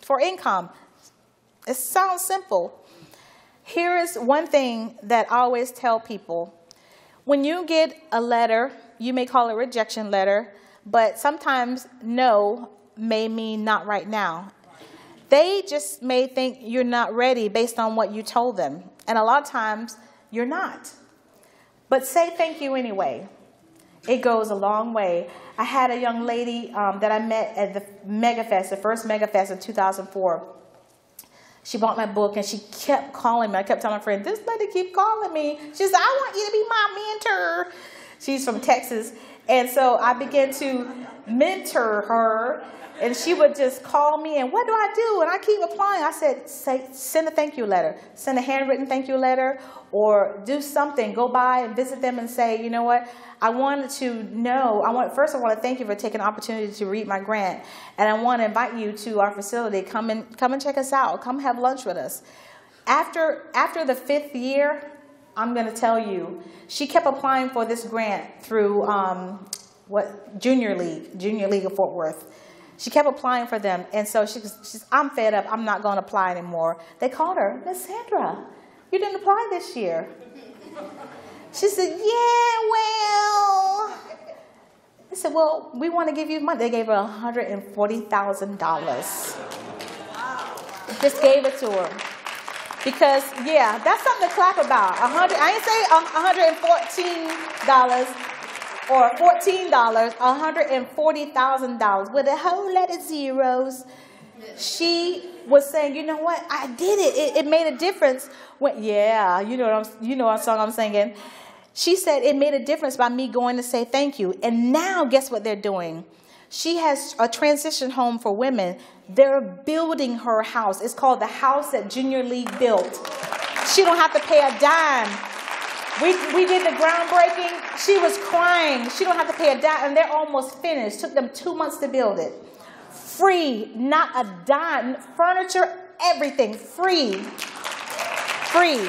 Speaker 2: for income. It sounds simple. Here is one thing that I always tell people. When you get a letter, you may call it a rejection letter, but sometimes no may mean not right now. They just may think you're not ready based on what you told them. And a lot of times, you're not. But say thank you anyway. It goes a long way. I had a young lady that I met at the MegaFest, the first MegaFest in 2004. She bought my book, and she kept calling me. I kept telling my friend, this lady keep calling me. She said, I want you to be my mentor. She's from Texas. And so I began to mentor her. And she would just call me, and what do I do? And I keep applying. I said, send a thank you letter. Send a handwritten thank you letter, or do something. Go by and visit them and say, you know what? I wanted to know. First, I want to thank you for taking the opportunity to read my grant. And I want to invite you to our facility. Come and check us out. Come have lunch with us. After the 5th year, I'm going to tell you, she kept applying for this grant through Junior League of Fort Worth. She kept applying for them, and so she's I'm fed up. I'm not going to apply anymore. They called her, Miss Sandra, you didn't apply this year. She said, yeah, well. I said, well, we want to give you money. They gave her $140,000. Just gave it to her. Because, yeah, that's something to clap about. I ain't say $114 or $14, $140,000 with a whole lot of zeros. She was saying, you know what? I did it. It made a difference. You know what song I'm singing. She said it made a difference by me going to say thank you. And now, guess what they're doing? She has a transition home for women. They're building her house. It's called the house that Junior League built. She don't have to pay a dime. We did the groundbreaking. She was crying. She don't have to pay a dime, and they're almost finished. Took them 2 months to build it. Free, not a dime. Furniture, everything, free. Free.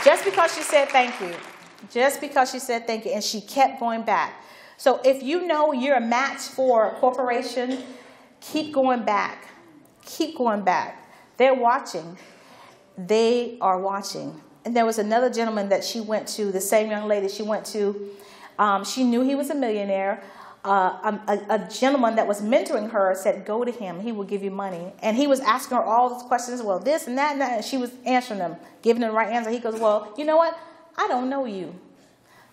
Speaker 2: Just because she said thank you. Just because she said thank you, and she kept going back. So if you know you're a match for a corporation, keep going back. Keep going back. They're watching. They are watching. And there was another gentleman that she went to, the same young lady she went to. She knew he was a millionaire. A gentleman that was mentoring her said, go to him. He will give you money. And he was asking her all those questions. Well, this and that and that. And she was answering them, giving them the right answer. He goes, well, you know what? I don't know you,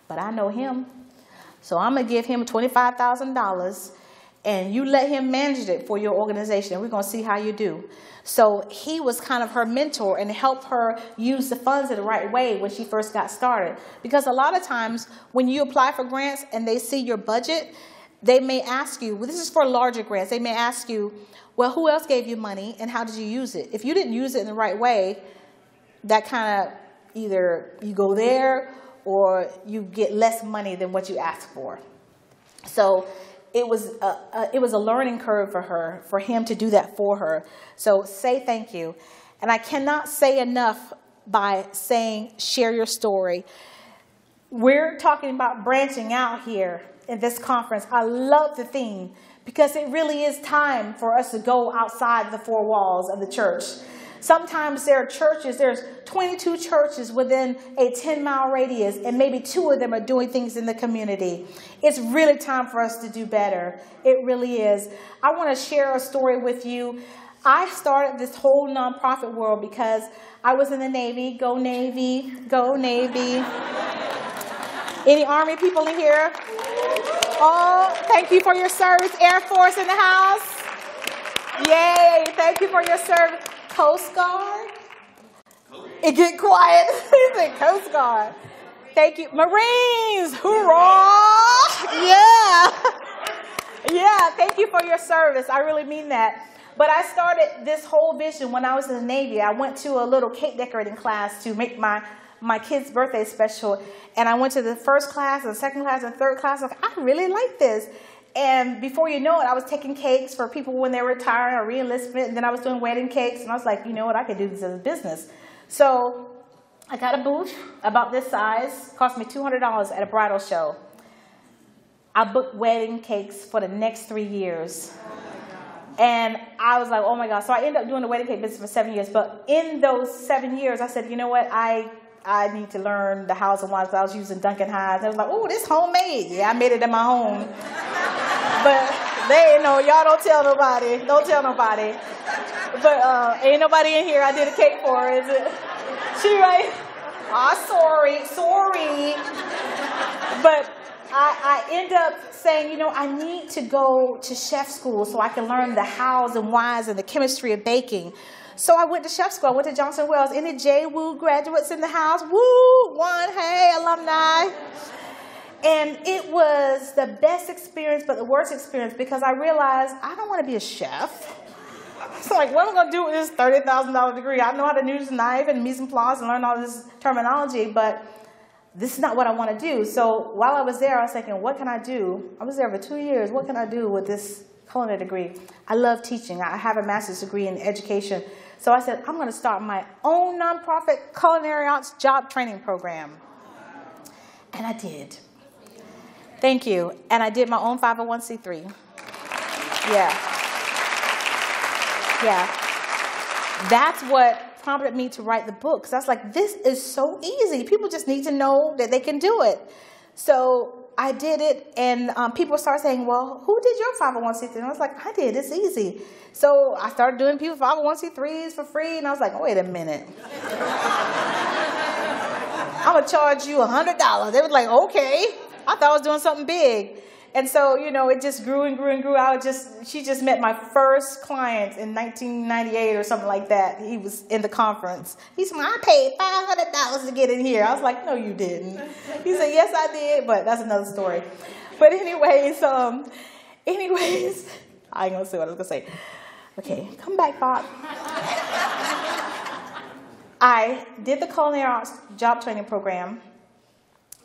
Speaker 2: but I know him. So I'm going to give him $25,000. And you let him manage it for your organization. And we're going to see how you do. So he was kind of her mentor and helped her use the funds in the right way when she first got started. Because a lot of times when you apply for grants and they see your budget, they may ask you, well, this is for larger grants. They may ask you, well, who else gave you money and how did you use it? If you didn't use it in the right way, that kind of either you go there or you get less money than what you asked for. So it was a learning curve for her, for him to do that for her. So say thank you. And I cannot say enough by saying share your story. We're talking about branching out here in this conference. I love the theme because it really is time for us to go outside the four walls of the church. Sometimes there are churches, there's 22 churches within a 10-mile radius, and maybe 2 of them are doing things in the community. It's really time for us to do better. It really is. I want to share a story with you. I started this whole nonprofit world because I was in the Navy. Go Navy, go Navy. Any Army people in here? Oh, thank you for your service. Air Force in the house. Yay, thank you for your service. Coast Guard? It get quiet. He said Coast Guard. Thank you. Marines, hoorah! Yeah. Yeah, thank you for your service. I really mean that. But I started this whole vision when I was in the Navy. I went to a little cake decorating class to make my kid's birthday special. And I went to the first class, and the second class, and the third class. Like, I really like this. And before you know it, I was taking cakes for people when they were retiring or re-enlistment. And then I was doing wedding cakes. And I was like, you know what? I could do this as a business. So I got a booth about this size. Cost me $200 at a bridal show. I booked wedding cakes for the next 3 years. And I was like, oh, my God. So I ended up doing the wedding cake business for 7 years. But in those 7 years, I said, you know what? I need to learn the hows and whys. I was using Duncan Hines. I was like, oh, this homemade. Yeah, I made it in my home. But they ain't know. Y'all don't tell nobody. Don't tell nobody. But ain't nobody in here I did a cake for, is it? She right? Sorry. But I end up saying, you know, I need to go to chef school so I can learn the hows and whys and the chemistry of baking. So I went to chef school. I went to Johnson Wells. Any J-Woo graduates in the house? Woo! One, hey, alumni. And it was the best experience, but the worst experience, because I realized I don't want to be a chef. So like, what am I going to do with this $30,000 degree? I know how to use a knife and mise en place and learn all this terminology, but this is not what I want to do. So while I was there, I was thinking, what can I do? I was there for 2 years. What can I do with this culinary degree? I love teaching. I have a master's degree in education. So I said, I'm going to start my own nonprofit culinary arts job training program. And I did. Thank you. And I did my own 501c3. Yeah. That's what prompted me to write the book. Because I was like, this is so easy. People just need to know that they can do it. So I did it, and people started saying, well, who did your 501c3? And I was like, I did. It's easy. So I started doing people's 501c3s for free, and I was like, wait a minute. I'm going to charge you $100. They were like, okay. I thought I was doing something big. And so, you know, it just grew and grew and grew. She just met my first client in 1998 or something like that. He was in the conference. He said, I paid $500 to get in here. I was like, no, you didn't. He said, yes, I did, but that's another story. But anyways, I ain't going to say what I was going to say. Okay, come back, Bob. I did the culinary arts job training program.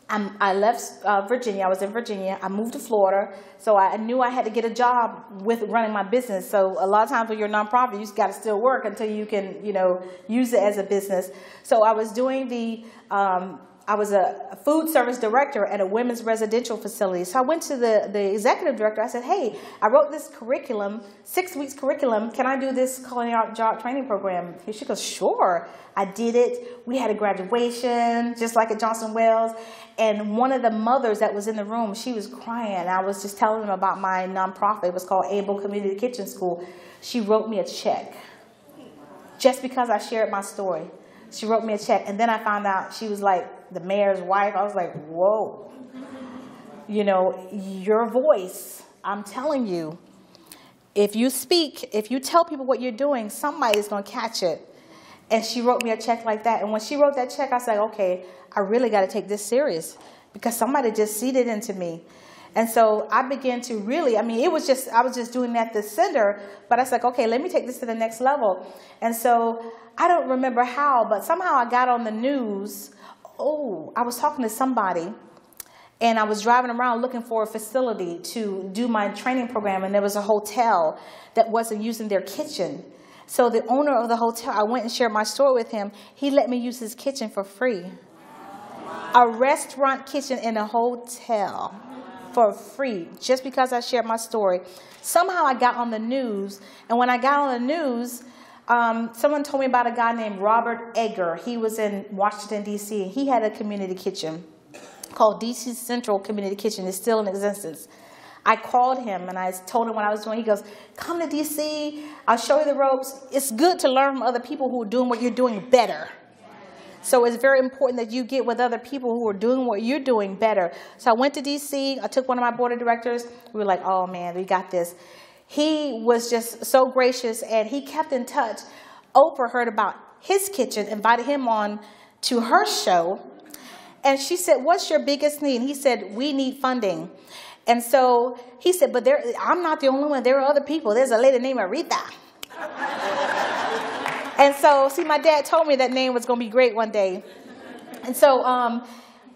Speaker 2: I left Virginia. I was in Virginia. I moved to Florida. So I knew I had to get a job with running my business. So a lot of times when you're a nonprofit, you just got to still work until you can, you know, use it as a business. So I was doing I was a food service director at a women's residential facility. So I went to the executive director. I said, hey, I wrote this curriculum, 6 weeks curriculum. Can I do this culinary job training program? She goes, sure. I did it. We had a graduation, just like at Johnson Wells. And one of the mothers that was in the room, she was crying. I was just telling them about my nonprofit. It was called Able Community Kitchen School. She wrote me a check just because I shared my story. She wrote me a check. And then I found out she was like the mayor's wife. I was like, whoa. You know, your voice, I'm telling you, if you speak, if you tell people what you're doing, somebody's going to catch it. And she wrote me a check like that. And when she wrote that check, I said, okay, I really got to take this serious because somebody just seeded into me. And so I began to really, I mean, I was just doing that at the center, but I was like, okay, let me take this to the next level. And so I don't remember how, but somehow I got on the news. Oh, I was talking to somebody, And I was driving around looking for a facility to do my training program, and there was a hotel that wasn't using their kitchen. So the owner of the hotel, I went and shared my story with him. He let me use his kitchen for free. A restaurant kitchen in a hotel for free, just because I shared my story. Somehow I got on the news, and when I got on the news, someone told me about a guy named Robert Egger. He was in Washington, D.C., and he had a community kitchen called D.C. Central Community Kitchen. It's still in existence. I called him and I told him what I was doing. He goes, come to D.C., I'll show you the ropes. It's good to learn from other people who are doing what you're doing better. So it's very important that you get with other people who are doing what you're doing better. So I went to D.C., I took one of my board of directors. We were like, oh man, we got this. He was just so gracious, and he kept in touch. Oprah heard about his kitchen, invited him on to her show. And she said, what's your biggest need? And he said, we need funding. And so he said, but I'm not the only one. There are other people. There's a lady named Aretha. And so, see, my dad told me that name was going to be great one day. And so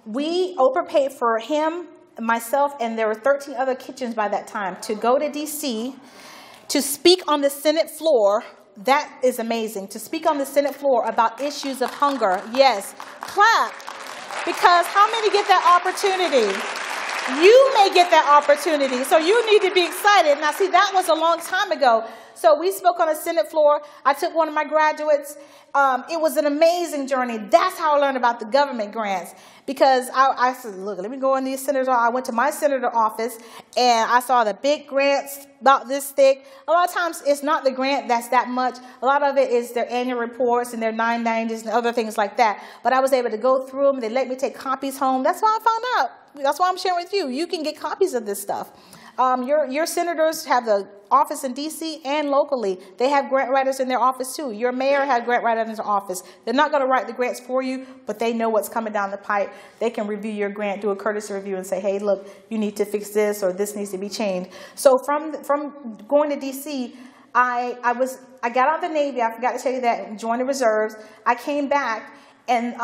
Speaker 2: Oprah paid for him, myself, and there were 13 other kitchens by that time to go to D.C. to speak on the Senate floor. That is amazing. To speak on the Senate floor about issues of hunger. Yes. Clap. Because how many get that opportunity? You may get that opportunity, so you need to be excited. Now, see, that was a long time ago. So we spoke on a Senate floor. I took one of my graduates. It was an amazing journey. That's how I learned about the government grants. Because I said, look, let me go in these senator. I went to my senator office, and I saw the big grants about this thick. A lot of times, it's not the grant that's that much. A lot of it is their annual reports and their 990s and other things like that. But I was able to go through them. They let me take copies home. That's why I found out. That's why I'm sharing with you. You can get copies of this stuff. Your senators have the office in D.C. and locally. They have grant writers in their office too. Your mayor has grant writers in their office. They're not going to write the grants for you, but they know what's coming down the pipe. They can review your grant, do a courtesy review, and say, hey, look, you need to fix this, or this needs to be changed. So from going to D.C., I got out of the Navy. I forgot to tell you that, and joined the reserves. I came back, and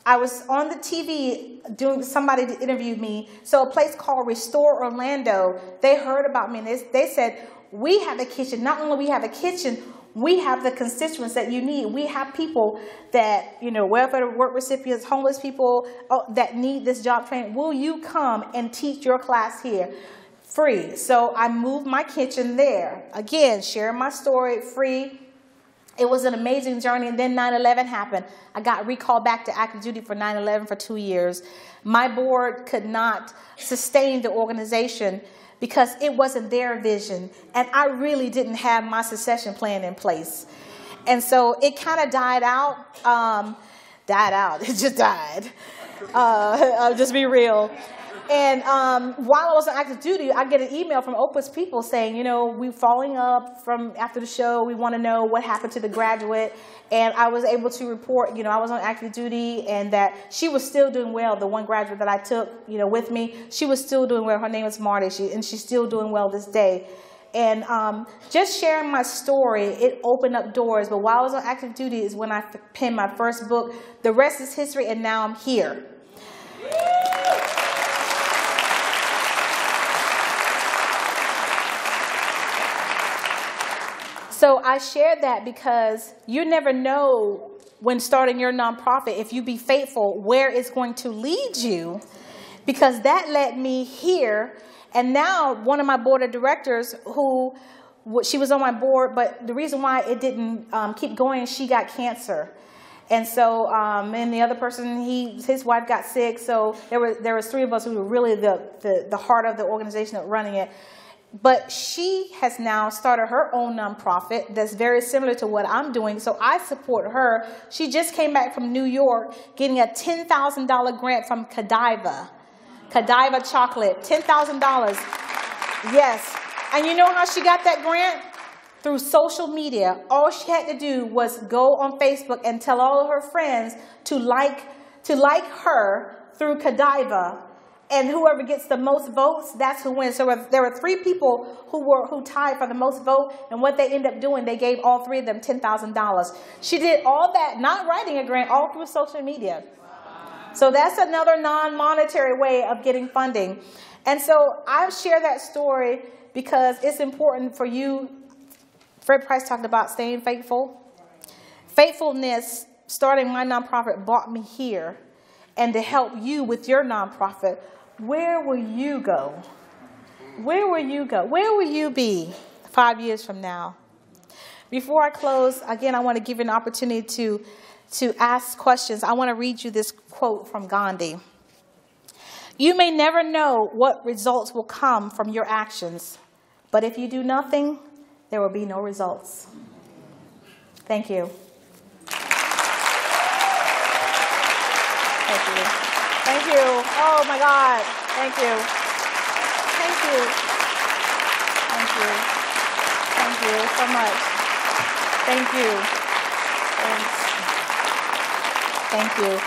Speaker 2: I was on the TV doing, somebody interviewed me. So a place called Restore Orlando, they heard about me, and they said, we have a kitchen. Not only we have a kitchen, we have the constituents that you need. We have people that, welfare work recipients, homeless people that need this job training. Will you come and teach your class here? Free. So I moved my kitchen there. Again, sharing my story, free. It was an amazing journey, and then 9/11 happened. I got recalled back to active duty for 9/11 for 2 years. My board could not sustain the organization because it wasn't their vision, and I really didn't have my succession plan in place. And so it kind of died out. It just died. I'll just be real. And while I was on active duty, I get an email from Oprah's people saying, we're following up from after the show. We want to know what happened to the graduate. And I was able to report, I was on active duty, and that she was still doing well. The one graduate that I took, with me, she was still doing well. Her name is Marty, and she's still doing well this day. And just sharing my story, it opened up doors. But while I was on active duty is when I penned my first book. The rest is history, and now I'm here. So I shared that because you never know when starting your nonprofit, if you be faithful, where it's going to lead you, because that led me here. And now one of my board of directors she was on my board, but the reason why it didn't keep going, she got cancer. And so, and the other person, his wife got sick. So there was three of us who were really the heart of the organization that running it. But she has now started her own nonprofit that's very similar to what I'm doing. So I support her. She just came back from New York getting a $10,000 grant from Godiva chocolate, $10,000. Yes. And you know how she got that grant? Through social media. All she had to do was go on Facebook and tell all of her friends to like her through Godiva. And whoever gets the most votes, that's who wins. So there were three people who tied for the most vote, and what they ended up doing, they gave all three of them $10,000. She did all that, not writing a grant, all through social media. So that's another non-monetary way of getting funding. And so I share that story because it's important for you. Fred Price talked about staying faithful. Faithfulness, starting my nonprofit, brought me here. And to help you with your nonprofit, where will you go? Where will you go? Where will you be 5 years from now? Before I close, again, I want to give you an opportunity to ask questions. I want to read you this quote from Gandhi. You may never know what results will come from your actions, but if you do nothing, there will be no results. Thank you. Thank you. Thank you. Oh my God. Thank you. Thank you. Thank you. Thank you so much. Thank you. Thank you.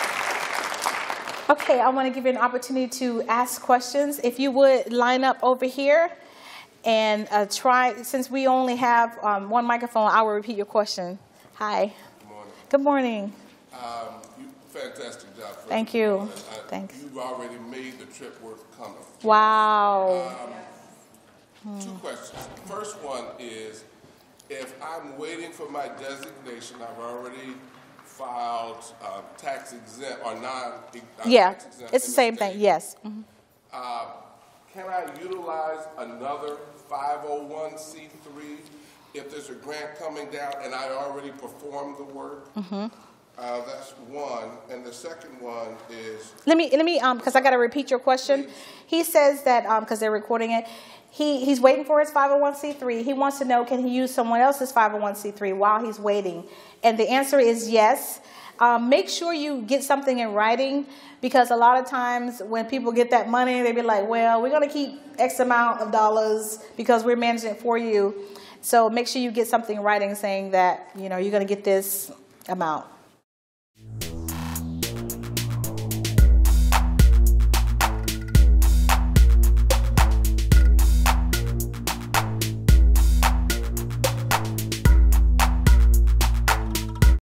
Speaker 2: Okay, I want to give you an opportunity to ask questions. If you would line up over here and try, since we only have one microphone, I will repeat your question. Hi.
Speaker 3: Good morning.
Speaker 2: Good morning.
Speaker 3: Fantastic job.
Speaker 2: Thank you. Thanks.
Speaker 3: You've already made the trip worth coming.
Speaker 2: Wow.
Speaker 3: 2 questions. The first one is, if I'm waiting for my designation, I've already filed tax exempt or
Speaker 2: tax
Speaker 3: exempt.
Speaker 2: It's the same thing. Yes.
Speaker 3: Can I utilize another 501c3 if there's a grant coming down and I already performed the work? That's one. And the second one is... Let me,
Speaker 2: because I got to repeat your question.
Speaker 3: Please.
Speaker 2: He says that, because they're recording it, he's waiting for his 501c3. He wants to know, can he use someone else's 501c3 while he's waiting? And the answer is yes. Make sure you get something in writing, because a lot of times when people get that money, they be like, well, we're going to keep X amount of dollars because we're managing it for you. So make sure you get something in writing saying that, you're going to get this amount.